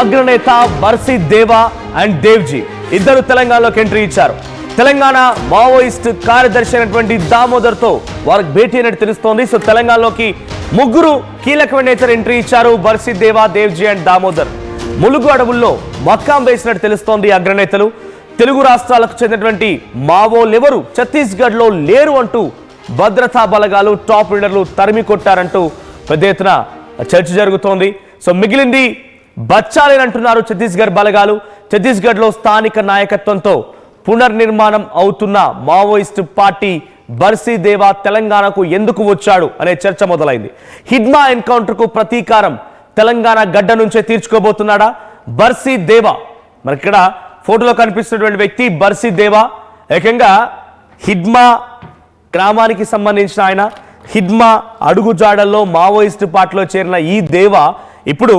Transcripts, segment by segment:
అగ్రనేత బర్సీ దేవా అండ్ దేవ్జీ ఇద్దరు తెలంగాణలోకి ఎంట్రీ ఇచ్చారు. తెలంగాణ మావోయిస్ట్ కార్యదర్శి అయినటువంటి దామోదర్తో వారికి భేటీ అయినట్టు తెలుస్తోంది. సో తెలంగాణలోకి ముగ్గురు కీలకమైన నేతలు ఎంట్రీ ఇచ్చారు. బర్సీ దేవా, దేవ్జీ అండ్ దామోదర్ ములుగు అడవుల్లో మక్కాం వేసినట్టు తెలుస్తోంది. అగ్రనేతలు తెలుగు రాష్ట్రాలకు చెందినటువంటి మావోలెవరు ఛత్తీస్గఢ్ లో లేరు అంటూ భద్రతా బలగాలు టాప్ లీడర్లు తరిమి కొట్టారంటూ పెద్ద ఎత్తున చర్చ జరుగుతోంది. సో మిగిలింది బచ్చాలేనంటున్నారు ఛత్తీస్గఢ్ బలగాలు. ఛత్తీస్గఢ్ లో స్థానిక నాయకత్వంతో పునర్నిర్మాణం అవుతున్న మావోయిస్టు పార్టీ బర్సీ దేవా తెలంగాణకు ఎందుకు వచ్చాడు అనే చర్చ మొదలైంది. హిడ్మా ఎన్కౌంటర్ కు ప్రతీకారం తెలంగాణ గడ్డ నుంచే తీర్చుకోబోతున్నాడా బర్సీ దేవా? మరి ఇక్కడ ఫోటోలో కనిపిస్తున్నటువంటి వ్యక్తి బర్సీ దేవా ఏకంగా హిడ్మా గ్రామానికి సంబంధించిన ఆయన. హిడ్మా అడుగుజాడల్లో మావోయిస్టు పార్టీలో చేరిన ఈ దేవా ఇప్పుడు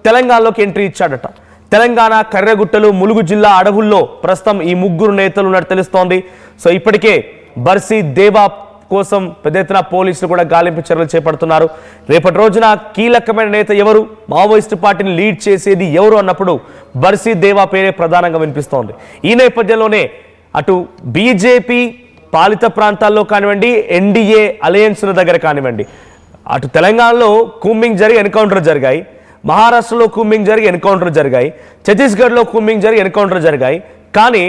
తెలంగాణలోకి ఎంట్రీ ఇచ్చాడట. తెలంగాణ కర్రెగుట్టలు ములుగు జిల్లా అడవుల్లో ప్రస్తుతం ఈ ముగ్గురు నేతలు ఉన్నట్టు తెలుస్తోంది. సో ఇప్పటికే బర్సీ దేవా కోసం పెద్ద ఎత్తున పోలీసులు కూడా గాలింపు చర్యలు చేపడుతున్నారు. రేపటి రోజున కీలకమైన నేత ఎవరు, మావోయిస్టు పార్టీని లీడ్ చేసేది ఎవరు అన్నప్పుడు బర్సీ దేవా పేరే ప్రధానంగా వినిపిస్తోంది. ఈ నేపథ్యంలోనే అటు బీజేపీ పాలిత ప్రాంతాల్లో కానివ్వండి, ఎన్డీఏ అలయన్స్ దగ్గర కానివ్వండి, అటు తెలంగాణలో కూంబింగ్ జరిగి ఎన్కౌంటర్ జరిగాయి, మహారాష్ట్రలో కూంబింగ్ జరిగి ఎన్కౌంటర్ జరిగాయి, ఛత్తీస్గఢ్లో కూంబింగ్ జరిగి ఎన్కౌంటర్ జరిగాయి. కానీ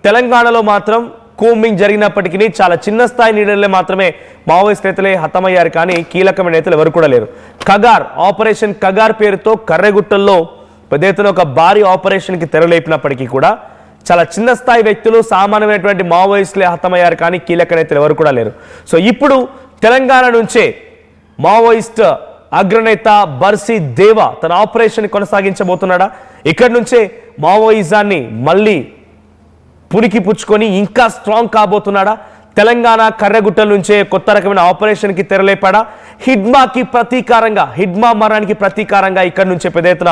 తెలంగాణలో మాత్రం కూంబింగ్ జరిగినప్పటికీ చాలా చిన్న స్థాయి లీడర్లే మాత్రమే మావోయిస్ట్ నేతలే హతమయ్యారు. కానీ కీలకమైన నేతలు ఎవరు కూడా లేరు. కగార్ ఆపరేషన్ కగార్ పేరుతో కర్రెగుట్టల్లో పెద్ద ఎత్తున ఒక భారీ ఆపరేషన్కి తెరలేపినప్పటికీ కూడా చాలా చిన్న స్థాయి వ్యక్తులు, సామాన్యమైనటువంటి మావోయిస్టులే హతమయ్యారు. కానీ కీలక నేతలు ఎవరు కూడా లేరు. సో ఇప్పుడు తెలంగాణ నుంచే మావోయిస్ట్ అగ్రనేత బర్సీ దేవా తన ఆపరేషన్ కొనసాగించబోతున్నాడా? ఇక్కడి నుంచే మావోయిజాన్ని మళ్ళీ పునికి పుచ్చుకొని ఇంకా స్ట్రాంగ్ కాబోతున్నాడా? తెలంగాణ కర్రెగుట్టల నుంచే కొత్త రకమైన ఆపరేషన్కి తెరలేపాడా? హిడ్మాకి ప్రతీకారంగా, హిడ్మా మరణానికి ప్రతీకారంగా ఇక్కడి నుంచే పెద్ద ఎత్తున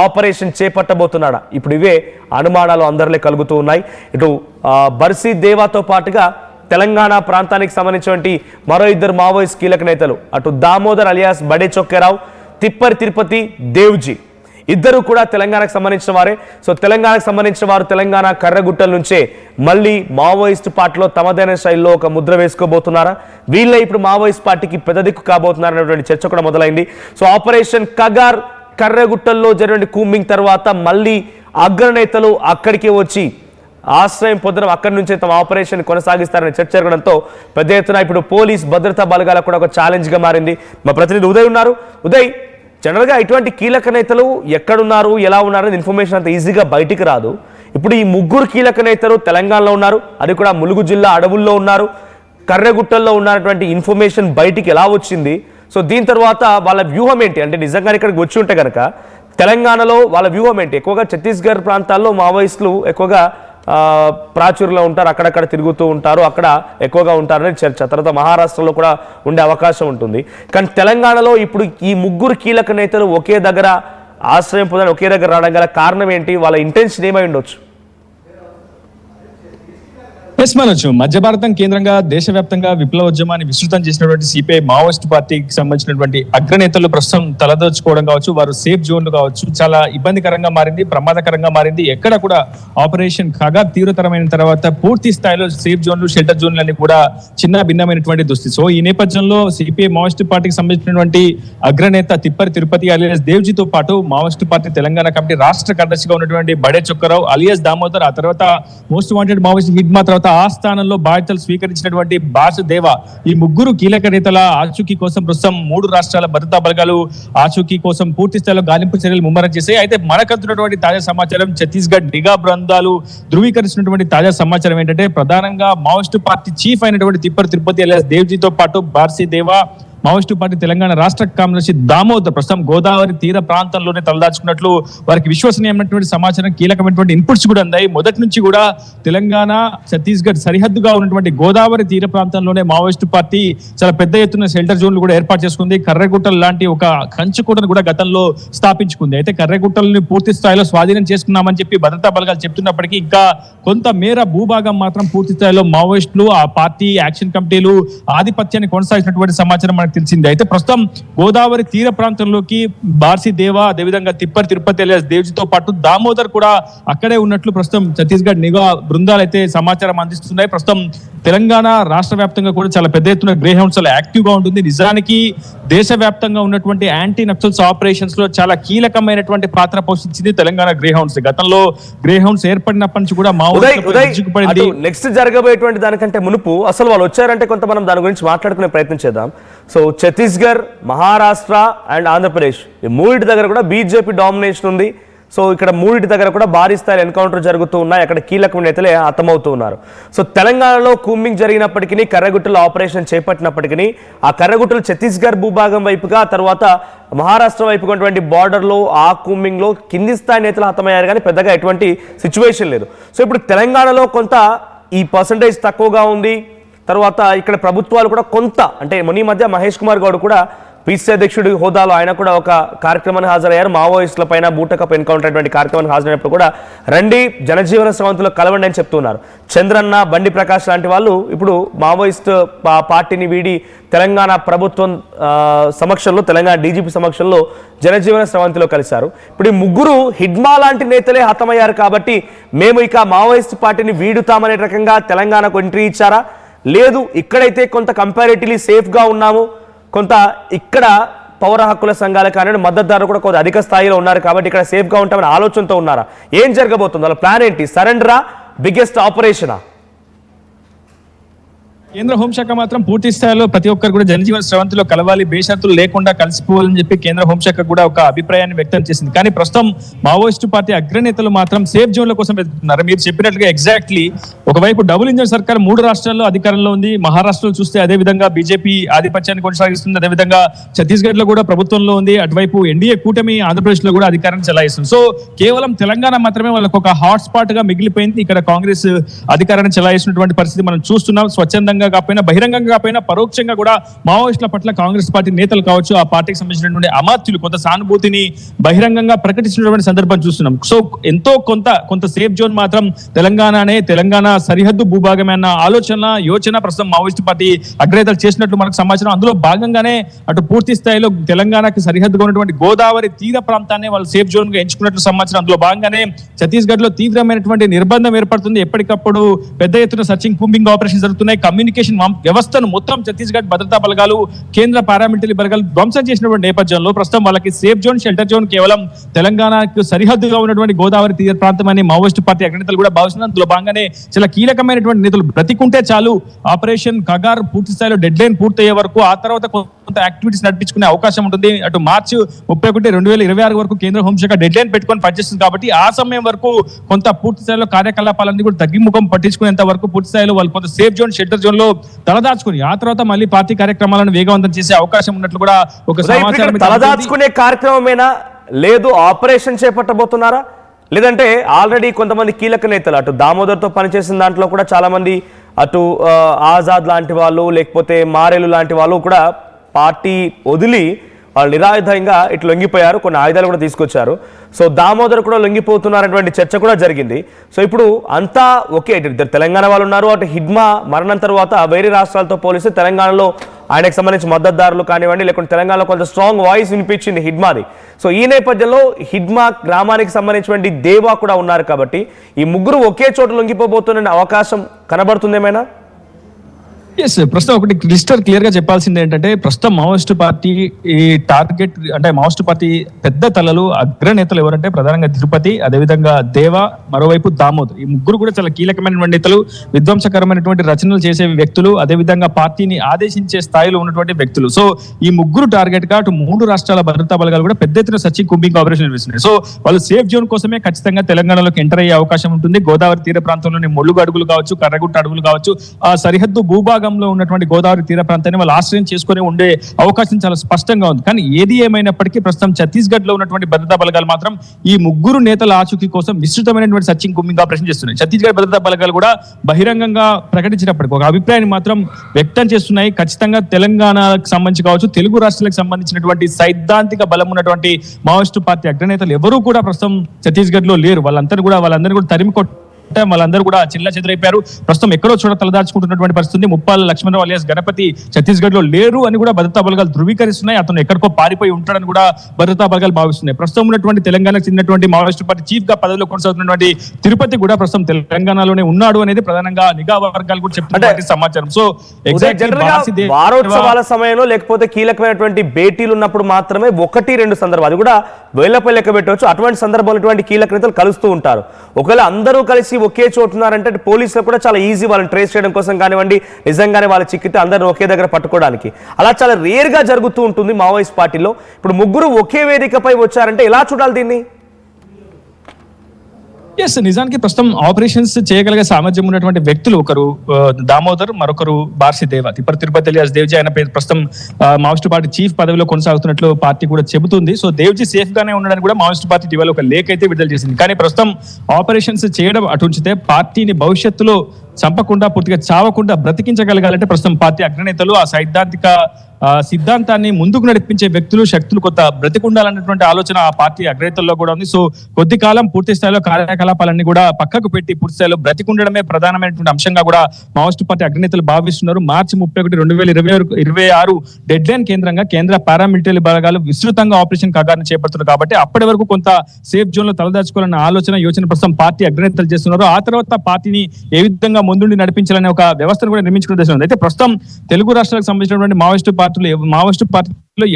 ఆపరేషన్ చేపట్టబోతున్నాడా? ఇప్పుడు ఇవే అనుమానాలు అందరిలో కలుగుతూ ఉన్నాయి. ఇటు బర్సీ దేవాతో పాటుగా తెలంగాణ ప్రాంతానికి సంబంధించినటువంటి మరో ఇద్దరు మావోయిస్ట్ కీలక నేతలు, అటు దామోదర్ అలియాస్ బడే చొక్కేరావు, తిప్పరి తిరుపతి, దేవ్జీ ఇద్దరు కూడా తెలంగాణకు సంబంధించిన వారే. సో తెలంగాణకు సంబంధించిన వారు తెలంగాణ కర్రగుట్టల నుంచే మళ్ళీ మావోయిస్ట్ పార్టీలో తమదైన శైలిలో ఒక ముద్ర వేసుకోబోతున్నారా? వీళ్ళే ఇప్పుడు మావోయిస్ట్ పార్టీకి పెద్ద దిక్కు కాబోతున్నారనేటువంటి చర్చ కూడా మొదలైంది. సో ఆపరేషన్ కగార్ కర్రగుట్టల్లో జరిగిన కూంబింగ్ తర్వాత మళ్ళీ అగ్రనేతలు అక్కడికే వచ్చి ఆశ్రయం పొందడం, అక్కడి నుంచే తమ ఆపరేషన్ కొనసాగిస్తారనే చర్చ జరగడంతో పెద్ద ఎత్తున ఇప్పుడు పోలీస్ భద్రతా బలగాలకు కూడా ఒక ఛాలెంజ్గా మారింది. మా ప్రతినిధి ఉదయ్ ఉన్నారు. ఉదయ్, జనరల్గా ఇటువంటి కీలక నేతలు ఎక్కడున్నారు, ఎలా ఉన్నారు అనే ఇన్ఫర్మేషన్ అంత ఈజీగా బయటికి రాదు. ఇప్పుడు ఈ ముగ్గురు కీలక నేతలు తెలంగాణలో ఉన్నారు, అది కూడా ములుగు జిల్లా అడవుల్లో ఉన్నారు, కర్రెగుట్టల్లో ఉన్నటువంటి ఇన్ఫర్మేషన్ బయటికి ఎలా వచ్చింది? సో దీని తర్వాత వాళ్ళ వ్యూహం ఏంటి? అంటే నిజంగా ఇక్కడికి వచ్చి ఉంటే కనుక తెలంగాణలో వాళ్ళ వ్యూహం ఏంటి? ఎక్కువగా ఛత్తీస్గఢ్ ప్రాంతాల్లో మావోయిస్టులు ఎక్కువగా ప్రాచుర్యంలో ఉంటారు, అక్కడక్కడ తిరుగుతూ ఉంటారు, అక్కడ ఎక్కువగా ఉంటారని చర్చ. తర్వాత మహారాష్ట్రలో కూడా ఉండే అవకాశం ఉంటుంది. కానీ తెలంగాణలో ఇప్పుడు ఈ ముగ్గురు కీలక నేతలు ఒకే దగ్గర ఆశ్రయం పొందని ఒకే దగ్గర రావడం గల కారణం ఏంటి? వాళ్ళ ఇంటెన్షన్ ఏమై ఉండొచ్చు? మనొచ్చు మధ్య భారతం కేంద్రంగా దేశవ్యాప్తంగా విప్లవోద్యమాన్ని విస్తృతం చేసినటువంటి సిపిఐ మావోయిస్ట్ పార్టీకి సంబంధించినటువంటి అగ్రనేతలు ప్రస్తుతం తలదోచుకోవడం కావచ్చు, వారు సేఫ్ జోన్లు కావచ్చు, చాలా ఇబ్బందికరంగా మారింది, ప్రమాదకరంగా మారింది. ఎక్కడ కూడా ఆపరేషన్ కగార్ తీవ్రతరమైన తర్వాత పూర్తి స్థాయిలో సేఫ్ జోన్లు, షెల్టర్ జోన్లు అన్ని కూడా చిన్న భిన్నమైనటువంటి దుస్థితి. సో ఈ నేపథ్యంలో సిపిఐ మావోయిస్ట్ పార్టీకి సంబంధించినటువంటి అగ్రనేత తిప్పరి తిరుపతి అలియాస్ దేవ్జీతో పాటు మావోయిస్ట్ పార్టీ తెలంగాణ కమిటీ రాష్ట్ర కార్యదర్శిగా ఉన్నటువంటి బడే చొక్కరావు అలియాస్ దామోదర్, ఆ తర్వాత మోస్ట్ వాంటెడ్ మావోయిస్ట్ హిడ్మా తర్వాత ఆ స్థానంలో బాధ్యతలు స్వీకరించినటువంటి బర్సీ దేవా, ఈ ముగ్గురు కీలక నేతల ఆచూకీ కోసం ప్రస్తుతం 3 రాష్ట్రాల భద్రతా బలగాలు ఆచూకీ కోసం పూర్తి స్థాయిలో గాలింపు చర్యలు ముమ్మరం చేశాయి. అయితే మనకంతున్నటువంటి తాజా సమాచారం, ఛత్తీస్గఢ్ నిఘా బృందాలు ధృవీకరిస్తున్నటువంటి తాజా సమాచారం ఏంటంటే ప్రధానంగా మావోయిస్టు పార్టీ చీఫ్ అయినటువంటి తిప్పరి తిరుపతి అలియాస్ దేవ్జీతో పాటు బర్సీ దేవా, మావోయిస్టు పార్టీ తెలంగాణ రాష్ట్ర కార్యదర్శి దామోదర్ ప్రస్తుతం గోదావరి తీర ప్రాంతంలోనే తలదాచుకున్నట్లు వారికి విశ్వసనీయమైనటువంటి సమాచారం, కీలకమైనటువంటి ఇన్పుట్స్ కూడా అందాయి. మొదటి నుంచి కూడా తెలంగాణ ఛత్తీస్గఢ్ సరిహద్దుగా ఉన్నటువంటి గోదావరి తీర ప్రాంతంలోనే మావోయిస్టు పార్టీ చాలా పెద్ద ఎత్తున షెల్టర్ జోన్లు కూడా ఏర్పాటు చేసుకుంది. కర్రెగుట్టలు లాంటి ఒక కంచుకోటను కూడా గతంలో స్థాపించుకుంది. అయితే కర్రెగుట్టలను పూర్తి స్థాయిలో స్వాధీనం చేసుకున్నామని చెప్పి భద్రతా బలగాలు చెప్తున్నప్పటికీ ఇంకా కొంత మేర భూభాగం మాత్రం పూర్తి స్థాయిలో మావోయిస్టులు, ఆ పార్టీ యాక్షన్ కమిటీలు ఆధిపత్యాన్ని కొనసాగినటువంటి సమాచారం మనకు తెలిసింది. అయితే ప్రస్తుతం గోదావరి తీర ప్రాంతంలోకి బార్సి దేవా, అదేవిధంగా తిప్పర్ తిరుపతి ఎలియాస్ దేవ్జీతో పాటు దామోదర్ కూడా అక్కడే ఉన్నట్లు ప్రస్తుతం ఛత్తీస్గఢ్ నిఘా బృందాలు అయితే సమాచారం అందిస్తున్నాయి. ప్రస్తుతం తెలంగాణ రాష్ట్ర వ్యాప్తంగా కూడా చాలా పెద్ద ఎత్తున గ్రే హౌండ్స్ యాక్టివ్ గా ఉంటుంది. నిజానికి దేశవ్యాప్తంగా ఉన్నటువంటి యాంటీ నక్సల్స్ ఆపరేషన్స్ లో చాలా కీలకమైనటువంటి పాత్ర పోషించింది తెలంగాణ గ్రే హౌండ్స్. గతంలో గ్రే హౌండ్స్ ఏర్పడినప్పటి నుంచి కూడా మావోయిస్టులు నెక్స్ట్ జరగబోయేటువంటి దానికంటే మునుపు అసలు వాళ్ళు వచ్చారంటే కొంత మనం దాని గురించి మాట్లాడుకునే ప్రయత్నం చేద్దాం. సో ఛత్తీస్గఢ్, మహారాష్ట్ర అండ్ ఆంధ్రప్రదేశ్ ఈ మూడింటి దగ్గర కూడా బీజేపీ డామినేషన్ ఉంది. సో ఇక్కడ మూడింటి దగ్గర కూడా భారీ స్థాయి ఎన్కౌంటర్ జరుగుతూ ఉన్నాయి. అక్కడ కీలకమైన నేతలే హతమవుతూ ఉన్నారు. సో తెలంగాణలో కూంబింగ్ జరిగినప్పటికీ, కర్రగుట్టలో ఆపరేషన్ చేపట్టినప్పటికీ ఆ కర్రగుట్టలు ఛత్తీస్గఢ్ భూభాగం వైపుగా, తర్వాత మహారాష్ట్ర వైపుగా ఉన్నటువంటి బార్డర్లో ఆ కూంబింగ్లో కింది స్థాయి నేతలు హతమయ్యారు, కానీ పెద్దగా ఎటువంటి సిచ్యువేషన్ లేదు. సో ఇప్పుడు తెలంగాణలో కొంత ఈ పర్సంటేజ్ తక్కువగా ఉంది. తర్వాత ఇక్కడ ప్రభుత్వాలు కూడా కొంత, అంటే మొన్న ఈ మధ్య మహేష్ కుమార్ గౌడ్ కూడా పిసిసి అధ్యక్షుడి హోదాలో ఆయన కూడా ఒక కార్యక్రమానికి హాజరయ్యారు. మావోయిస్టుల పైన బూటకప్ ఎన్కౌంటర్ అటువంటి కార్యక్రమానికి హాజరైనప్పుడు కూడా రండి జనజీవన స్రవంతిలో కలవండి అని చెప్తున్నారు. చంద్రన్న, బండి ప్రకాష్ లాంటి వాళ్ళు ఇప్పుడు మావోయిస్ట్ పార్టీని వీడి తెలంగాణ ప్రభుత్వం సమక్షంలో, తెలంగాణ డీజీపీ సమక్షంలో జనజీవన స్రవంతిలో కలిశారు. ఇప్పుడు ఈ ముగ్గురు హిడ్మా లాంటి నేతలే హతమయ్యారు కాబట్టి మేము ఇక మావోయిస్ట్ పార్టీని వీడుతామనే రకంగా తెలంగాణకు ఎంట్రీ ఇచ్చారా? లేదు, ఇక్కడైతే కొంత కంపారిటివ్లీ సేఫ్గా ఉన్నాము, కొంత ఇక్కడ పౌర హక్కుల సంఘాల కానీ మద్దతుదారులు కూడా కొంత అధిక స్థాయిలో ఉన్నారు కాబట్టి ఇక్కడ సేఫ్గా ఉంటామని ఆలోచనతో ఉన్నారా? ఏం జరగబోతుంది? వాళ్ళ ప్లాన్ ఏంటి? సరెండరా, బిగ్గెస్ట్ ఆపరేషనా? కేంద్ర హోంశాఖ మాత్రం పూర్తి స్థాయిలో ప్రతి ఒక్కరు కూడా జనజీవన స్రవంతిలో కలవాలి, బేషరతులు లేకుండా కలిసిపోవాలని చెప్పి కేంద్ర హోంశాఖ కూడా ఒక అభిప్రాయాన్ని వ్యక్తం చేసింది. కానీ ప్రస్తుతం మావోయిస్టు పార్టీ అగ్రనేతలు మాత్రం సేఫ్ జోన్ల కోసం వెతుకుతున్నారు. మీరు చెప్పినట్లుగా ఎగ్జాక్ట్లీ ఒకవైపు డబుల్ ఇంజన్ సర్కార్ 3 రాష్ట్రాల్లో అధికారంలో ఉంది. మహారాష్ట్రలో చూస్తే అదే విధంగా బీజేపీ ఆధిపత్యాన్ని కొనసాగిస్తుంది, అదేవిధంగా ఛత్తీస్గఢ్ లో కూడా ప్రభుత్వంలో ఉంది. అటువైపు ఎన్డీఏ కూటమి ఆంధ్రప్రదేశ్ లో కూడా అధికారాన్ని చెలాయిస్తుంది. సో కేవలం తెలంగాణ మాత్రమే వాళ్ళకు ఒక హాట్ స్పాట్ గా మిగిలిపోయింది. ఇక్కడ కాంగ్రెస్ అధికారాన్ని చెలాయిస్తున్నటువంటి పరిస్థితి మనం చూస్తున్నాం. స్వచ్ఛందంగా కాకపోయినా, బహిరంగంగా కాకపోయినా పరోక్షంగా కూడా మావోయిస్టుల పట్ల కాంగ్రెస్ పార్టీ నేతలు కావచ్చు, ఆ పార్టీకి సంబంధించినటువంటి అమాత్యులు కొంత సానుభూతిని బహిరంగంగా ప్రకటించినటువంటి సందర్భం చూస్తున్నాం. సో ఎంతో కొంత సేఫ్ జోన్ మాత్రం తెలంగాణ సరిహద్దు భూభాగమే అన్న యోచన ప్రస్తుతం మావోయిస్టు పార్టీ అగ్రనేతలు చేసినట్లు మనకు సమాచారం. అందులో భాగంగానే అటు పూర్తి స్థాయిలో తెలంగాణకి సరిహద్దుగా ఉన్నటువంటి గోదావరి తీర ప్రాంతాన్ని వాళ్ళు సేఫ్ జోన్ గా ఎంచుకున్నట్లు సమాచారం. అందులో భాగంగానే ఛత్తీస్గఢ్ లో తీవ్రమైనటువంటి నిర్బంధం ఏర్పడుతుంది. ఎప్పటికప్పుడు పెద్ద ఎత్తున సర్చింగ్, కూంబింగ్ ఆపరేషన్ జరుగుతున్నాయి. కమ్యూనికేషన్ వ్యవస్థను మొత్తం ఛత్తీస్గఢ్ భద్రతా బలగాలు, కేంద్ర పారామిలిటరీ బలగాలు ధ్వంసం చేసినటువంటి నేపథ్యంలో ప్రస్తుతం వాళ్ళకి సేఫ్ జోన్, షెల్టర్ జోన్ కేవలం తెలంగాణకు సరిహద్దుగా ఉన్నటువంటి గోదావరి తీర ప్రాంతం అని మావోయిస్టు పార్టీ అగ్రనేతలు కూడా భావిస్తున్నారు. అందులో భాగంగానే చాలా కీలకమైనటువంటి నేతలు బ్రతికుంటే చాలు, ఆపరేషన్ కగార్ పూర్తి స్థాయిలో డెడ్ లైన్ పూర్తయ్యే వరకు ఆ తర్వాత కొంత యాక్టివిటీస్ నడిపించుకునే అవకాశం ఉంటుంది. అటు మార్చి 31, 2026 వరకు కేంద్ర హోంశాఖ డెడ్ లైన్ పెట్టుకొని పనిచేస్తుంది కాబట్టి ఆ సమయం వరకు కొంత పూర్తి స్థాయిలో కార్యకలాపాలన్నీ కూడా తగ్గిముఖం పట్టించుకునేంత వరకు పూర్తి స్థాయిలో వాళ్ళు కొంత సేఫ్ జోన్, షెల్టర్ జోన్ లో తలదాచుకుని ఆ తర్వాత మళ్ళీ పార్టీ కార్యక్రమాలను వేగవంతం చేసే అవకాశం ఉన్నట్లు కూడా ఒక సమాచారం. తలదాచుకునే కార్యక్రమమేనా, లేదు ఆపరేషన్ చేపట్టబోతున్నారా? లేదంటే ఆల్రెడీ కొంతమంది కీలక నేతలు అటు దామోదర్తో పనిచేసిన దాంట్లో కూడా చాలా మంది, అటు ఆజాద్ లాంటి వాళ్ళు, లేకపోతే మారేలు లాంటి వాళ్ళు కూడా పార్టీ వదిలి వాళ్ళు నిరాయుధంగా ఇట్లా లొంగిపోయారు, కొన్ని ఆయుధాలు కూడా తీసుకొచ్చారు. సో దామోదర్ కూడా లొంగిపోతున్నారనేటువంటి చర్చ కూడా జరిగింది. సో ఇప్పుడు అంతా ఓకే, ఇద్దరు తెలంగాణ వాళ్ళు ఉన్నారు. అటు హిడ్మా మరణం తర్వాత వేరే రాష్ట్రాలతో పోలిస్తే తెలంగాణలో ఆయనకు సంబంధించి మద్దతుదారులు కానివ్వండి, లేకుంటే తెలంగాణలో కొంత స్ట్రాంగ్ వాయిస్ వినిపించింది హిడ్మాది. సో ఈ నేపథ్యంలో హిడ్మా గ్రామానికి సంబంధించినటువంటి దేవా కూడా ఉన్నారు కాబట్టి ఈ ముగ్గురు ఒకే చోట లొంగిపోబోతున్న అవకాశం కనబడుతుందేమైనా? ఎస్, ప్రస్తుతం ఒకటి క్లిస్టర్ క్లియర్ గా చెప్పాల్సింది ఏంటంటే ప్రస్తుతం మావోయిస్టు పార్టీ ఈ టార్గెట్, అంటే మావోయిస్టు పార్టీ పెద్ద తలలు అగ్రనేతలు ఎవరంటే ప్రధానంగా తిరుపతి, అదేవిధంగా దేవా, మరోవైపు దామోదర్. ఈ ముగ్గురు కూడా చాలా కీలకమైనటువంటి నేతలు, విధ్వంసకరమైనటువంటి రచనలు చేసే వ్యక్తులు, అదేవిధంగా పార్టీని ఆదేశించే స్థాయిలో ఉన్నటువంటి వ్యక్తులు. సో ఈ ముగ్గురు టార్గెట్ గా అటు 3 రాష్ట్రాల భద్రతా బలగాలు కూడా పెద్ద ఎత్తున సర్చింగ్, కూంబింగ్ ఆపరేషన్ నిర్వహిస్తున్నాయి. సో వాళ్ళు సేఫ్ జోన్ కోసమే ఖచ్చితంగా తెలంగాణలోకి ఎంటర్ అయ్యే అవకాశం ఉంటుంది. గోదావరి తీర ప్రాంతంలోని ముళ్ళుగు అడుగులు కావచ్చు, కర్రగుట్ట అడుగులు కావచ్చు, ఆ సరిహద్దు భూభాగం లో ఉన్నటువంటి గోదావరి తీర ప్రాంతాన్ని వాళ్ళు ఆశ్రయం చేసుకుని ఉండే అవకాశం చాలా స్పష్టంగా ఉంది. కానీ ఏది ఏమైనప్పటికీ ప్రస్తుతం ఛత్తీస్గఢ్ లో ఉన్నటువంటి భద్రతా బలగాలు మాత్రం ఈ ముగ్గురు నేతల ఆచూకీ కోసం విస్తృతమైనటువంటి సర్చింగ్, కూంబింగ్ ఆపరేషన్ చేస్తున్నాయి. ఛత్తీస్గఢ్ భద్రతా బలగాలు కూడా బహిరంగంగా ప్రకటించినప్పటికీ ఒక అభిప్రాయాన్ని మాత్రం వ్యక్తం చేస్తున్నాయి. ఖచ్చితంగా తెలంగాణకు సంబంధించి కావచ్చు, తెలుగు రాష్ట్రాలకు సంబంధించినటువంటి సైద్ధాంతిక బలం ఉన్నటువంటి మావోయిస్టు పార్టీ అగ్రనేతలు ఎవరూ కూడా ప్రస్తుతం ఛత్తీస్గఢ్ లో లేరు. వాళ్ళందరినీ కూడా తరిమి వాళ్ళందరూ కూడా చిల్ల చెదరైపోయారు. ప్రస్తుతం ఎక్కడో చోట తలదాచుకుంటున్నటువంటి పరిస్థితి. ముప్పాల లక్ష్మణరావు అలియాస్ గణపతి ఛత్తీస్గఢ్ లో లేరు అని కూడా భద్రతా బలగాలు ధృవీకరిస్తున్నాయి. అతను ఎక్కడికో పారిపోయి ఉంటాడని కూడా భద్రతా బలగాలు భావిస్తున్నాయి. ప్రస్తుతం ఉన్నటువంటి తెలంగాణకు చెందినటువంటి మావోయిస్టు పార్టీ చీఫ్ గా పదవిలో కొనసాగుతున్నటువంటి తిరుపతి కూడా ప్రస్తుతం తెలంగాణలోనే ఉన్నాడు అనేది ప్రధానంగా నిఘా వర్గాలు కూడా చెప్తున్నటువంటి సమాచారం. సో వారోత్సవాల సమయంలో లేకపోతే కీలకమైనటువంటి భేటీలు ఉన్నప్పుడు మాత్రమే 1-2 సందర్భాలు, అది కూడా వేళ్లపై లెక్క పెట్టవచ్చు. అటువంటి సందర్భాలు కీలక నేతలు కలుస్తూ ఉంటారు. ఒకవేళ అందరూ కలిసి ఒకే చోటు ఉన్నారంటే పోలీసులు కూడా చాలా ఈజీ వాళ్ళని ట్రేస్ చేయడం కోసం కానివ్వండి, నిజంగానే వాళ్ళ చిక్కితే అందరూ ఒకే దగ్గర పట్టుకోవడానికి. అలా చాలా రేర్ గా జరుగుతూ ఉంటుంది మావోయిస్ట్ పార్టీలో. ఇప్పుడు ముగ్గురు ఒకే వేదికపై వచ్చారంటే ఎలా చూడాలి దీన్ని? ఎస్, నిజానికి ప్రస్తుతం ఆపరేషన్స్ చేయగలిగే సామర్థ్యం ఉన్నటువంటి వ్యక్తులు ఒకరు దామోదర్, మరొకరు బార్సిదేవ. తిరుపతి అలియాస్ దేవ్జీ ఆయన ప్రస్తుతం మావోయిస్టు పార్టీ చీఫ్ పదవిలో కొనసాగుతున్నట్లు పార్టీ కూడా చెబుతుంది. సో దేవ్జీ సేఫ్ గానే ఉండడానికి కూడా మావోయిస్టు పార్టీ ఇటీవల ఒక లేఖ అయితే విడుదల చేసింది. కానీ ప్రస్తుతం ఆపరేషన్స్ చేయడం అటు ఉంచితే పార్టీని భవిష్యత్తులో చంపకుండా, పూర్తిగా చావకుండా బ్రతికించగలగాలంటే ప్రస్తుతం పార్టీ అగ్రనేతలు ఆ సైద్ధాంతిక సిద్ధాంతాన్ని ముందుకు నడిపించే వ్యక్తులు, శక్తులు కొత్త బ్రతికుండాలన్నటువంటి ఆలోచన ఆ పార్టీ అగ్రనేతల్లో కూడా ఉంది. సో కొద్ది కాలం పూర్తి స్థాయిలో కార్యకలాపాలన్నీ కూడా పక్కకు పెట్టి పూర్తి స్థాయిలో బ్రతికుండడమే ప్రధానమైనటువంటి అంశంగా కూడా మావోయిస్టు పార్టీ అగ్రనేతలు భావిస్తున్నారు. మార్చి 31, 2026 డెడ్ లైన్ కేంద్రంగా కేంద్ర పారామిలిటరీ బలగాలు విస్తృతంగా ఆపరేషన్ కగార్ని చేపడుతున్నారు. కాబట్టి అప్పటి వరకు కొంత సేఫ్ జోన్ లో తలదాచుకోవాలన్న యోచన ప్రస్తుతం పార్టీ అగ్రనేతలు చేస్తున్నారు. ఆ తర్వాత పార్టీని ఏ విధంగా ముందుండి నడిపించాలనే ఒక వ్యవస్థను కూడా నిర్మించుకునే దశ ఉంది. అయితే ప్రస్తుతం తెలుగు రాష్ట్రాలకు సంబంధించినటువంటి మావోయిస్టు పార్టీలో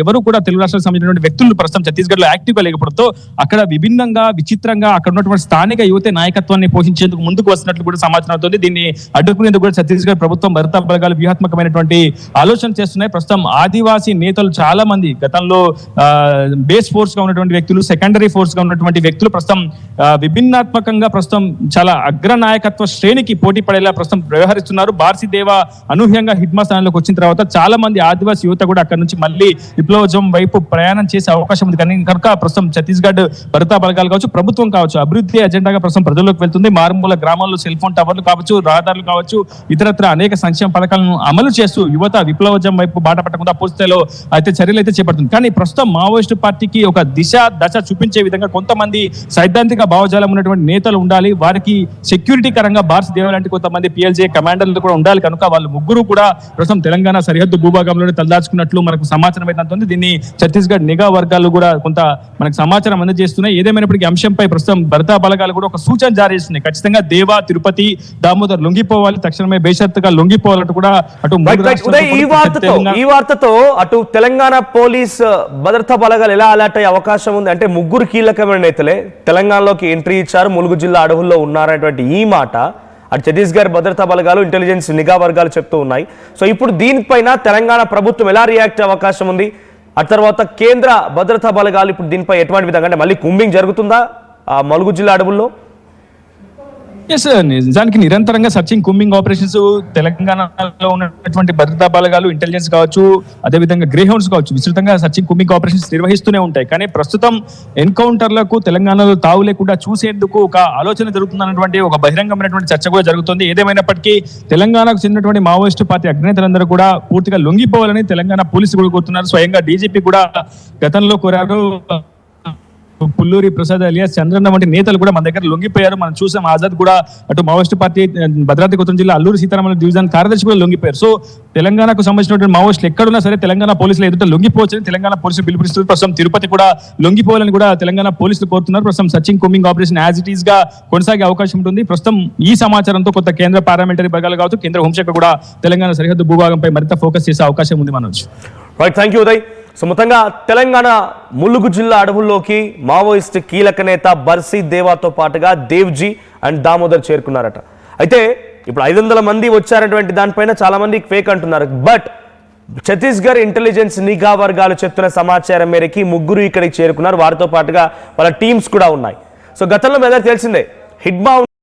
ఎవరు కూడా తెలుగు రాష్ట్రాలకు సంబంధించినటువంటి వ్యక్తులు ప్రస్తుతం ఛత్తీస్గఢ్ లో యాక్టివ్ గా లేకపోవడంతో అక్కడ విభిన్నంగా, విచిత్రంగా అక్కడ ఉన్నటువంటి స్థానిక యువత నాయకత్వాన్ని పోషించేందుకు ముందుకు వస్తున్నట్లు కూడా సమాచారం అవుతుంది. దీన్ని అడ్డుకునేందుకు కూడా ఛత్తీస్గఢ్ ప్రభుత్వం, భద్రతా బలగాలు వ్యూహాత్మకమైనటువంటి ఆలోచన చేస్తున్నాయి. ప్రస్తుతం ఆదివాసీ నేతలు చాలా మంది గతంలో బేస్ ఫోర్స్ గా ఉన్నటువంటి వ్యక్తులు, సెకండరీ ఫోర్స్ గా ఉన్నటువంటి వ్యక్తులు ప్రస్తుతం విభిన్నాత్మకంగా ప్రస్తుతం చాలా అగ్ర నాయకత్వ శ్రేణికి పోటీ పడేలా ప్రస్తుతం వ్యవహరిస్తున్నారు. బార్సిదేవ అనూహ్యంగా హిడ్మా స్థానంలోకి వచ్చిన తర్వాత చాలా మంది ఆదివాసీ యువత కూడా అక్కడ నుంచి మళ్ళీ విప్లవోద్యమం వైపు ప్రయాణం చేసే అవకాశం ఉంది. కానీ కనుక ప్రస్తుతం ఛత్తీస్గఢ్ భద్రతా బలగాలు కావచ్చు, ప్రభుత్వం కావచ్చు, అభివృద్ధి ఎజెండాగా ప్రస్తుతం ప్రజల్లోకి వెళ్తుంది. మారుమూల గ్రామాల్లో సెల్ ఫోన్ టవర్లు కావచ్చు, రహదారులు కావచ్చు, ఇతరత్ర అనేక సంక్షేమ పథకాలను అమలు చేస్తూ యువత విప్లవోద్యమం వైపు బాట పట్టకుండా పూర్తిస్థాయిలో అయితే చర్యలు అయితే చేపడుతుంది. కానీ ప్రస్తుతం మావోయిస్టు పార్టీకి ఒక దశ చూపించే విధంగా కొంతమంది సైద్ధాంతిక భావజాలం ఉన్నటువంటి నేతలు ఉండాలి. వారికి సెక్యూరిటీ కరంగా బార్సిదేవ లాంటి కొంతమంది PLJ కమాండర్లు కూడా ఉండాలి. కనుక వాళ్ళు ముగ్గురు కూడా ప్రస్తుతం తెలంగాణ సరిహద్దు భూభాగంలోనే తలదాచుకున్నట్లు మనకు సమాచారం అయితే అందుతుంది. దీన్ని ఛత్తీస్గఢ్ నిఘా వర్గాలు కూడా కొంత మనకు సమాచారం అందజేస్తున్నాయి. ఏదేమైనప్పటికీ అంశంపై ప్రస్తుతం భద్రతా బలగాలు కూడా ఒక సూచన జారీ చేస్తున్నాయి. ఖచ్చితంగా దేవా, తిరుపతి, దామోదర్ లొంగిపోవాలి, తక్షణమే బేషరతుగా లొంగిపోవాలంటూ కూడా అటు ఈ వార్తతో అటు తెలంగాణ పోలీస్ భద్రతా బలగాలు ఎలా అలర్ట్ అయ్యే అవకాశం ఉంది అంటే ముగ్గురు కీలకమైన నేతలే తెలంగాణలోకి ఎంట్రీ ఇచ్చారు, ములుగు జిల్లా అడవుల్లో ఉన్నారనేటువంటి ఈ మాట అటు ఛత్తీస్గఢ్ భద్రతా బలగాలు, ఇంటెలిజెన్స్ నిఘా వర్గాలు చెప్తూ ఉన్నాయి. సో ఇప్పుడు దీనిపైన తెలంగాణ ప్రభుత్వం ఎలా రియాక్ట్ అయ్యే అవకాశం ఉంది? ఆ తర్వాత కేంద్ర భద్రతా బలగాలు ఇప్పుడు దీనిపై ఎటువంటి విధంగా అంటే మళ్ళీ కుంబింగ్ జరుగుతుందా ఆ ములుగు జిల్లా అడవుల్లో? ఎస్, నిజానికి నిరంతరంగా సర్చింగ్, కూంబింగ్ ఆపరేషన్స్ తెలంగాణలో ఉన్నటువంటి భద్రతా బలగాలు, ఇంటెలిజెన్స్ కావచ్చు, అదేవిధంగా గ్రే హౌండ్స్ కావచ్చు, విస్తృతంగా సర్చింగ్, కూంబింగ్ ఆపరేషన్స్ నిర్వహిస్తూనే ఉంటాయి. కానీ ప్రస్తుతం ఎన్కౌంటర్లకు తెలంగాణలో తావు లేకుండా చూసేందుకు ఒక ఆలోచన జరుగుతుందన్నటువంటి ఒక బహిరంగమైనటువంటి చర్చ కూడా జరుగుతుంది. ఏదేమైనప్పటికీ తెలంగాణకు చెందినటువంటి మావోయిస్టు పార్టీ అగ్రనేతలందరూ కూడా పూర్తిగా లొంగిపోవాలని తెలంగాణ పోలీసులు కూడా కోరుతున్నారు. స్వయంగా డీజీపీ కూడా గతంలో కోరారు. పుల్లూరి ప్రసాద్ అలియాస్ చంద్రన్న వంటి నేతలు కూడా మన దగ్గర లొంగిపోయారు. మనం చూసాం. ఆజాద్ కూడా అటు మావోయిస్టు పార్టీ భద్రాద్రి కొత్తగూడెం జిల్లా అల్లూరు సీతారామరాజు డివిజన్ కార్యదర్శి కూడా లొంగిపోయారు. సో తెలంగాణకు సంబంధించినటువంటి మావోయిస్టులు ఎక్కడున్నా సరే తెలంగాణ పోలీసులు ఎదుట లొంగిపోవచ్చని తెలంగాణ పోలీసులు పిలుపునిస్తుంది. ప్రస్తుతం తిరుపతి కూడా లొంగిపోవాలని కూడా తెలంగాణ పోలీసులు కోరుతున్నారు. ప్రస్తుతం searching, combing operation as it is గా కొనసాగే అవకాశం ఉంటుంది. ప్రస్తుతం ఈ సమాచారంతో కొత్త కేంద్ర పారామిలిటరీ బలగాలు కావచ్చు, కేంద్ర హోంశాఖ కూడా తెలంగాణ సరిహద్దు భూభాగంపై మరింత ఫోకస్ చేసే అవకాశం ఉంది. Manoj, right, thank you Uday. So మొత్తంగా తెలంగాణ ములుగు జిల్లా అడవుల్లోకి మావోయిస్ట్ కీలక నేత బార్సిదేవతో పాటుగా దేవ్జీ అండ్ దామోదర్ చేరుకున్నారట. అయితే ఇప్పుడు 500 మంది వచ్చారటువంటి దానిపైన చాలా మంది ఫేక్ అంటున్నారు. బట్ ఛత్తీస్గఢ్ ఇంటెలిజెన్స్ నిఘా వర్గాలు చెప్తున్న సమాచారం మేరకి ముగ్గురు ఇక్కడికి చేరుకున్నారు. వారితో పాటుగా వాళ్ళ టీమ్స్ కూడా ఉన్నాయి. సో గతంలో మీ అందరికీ తెలిసిందే హిడ్మా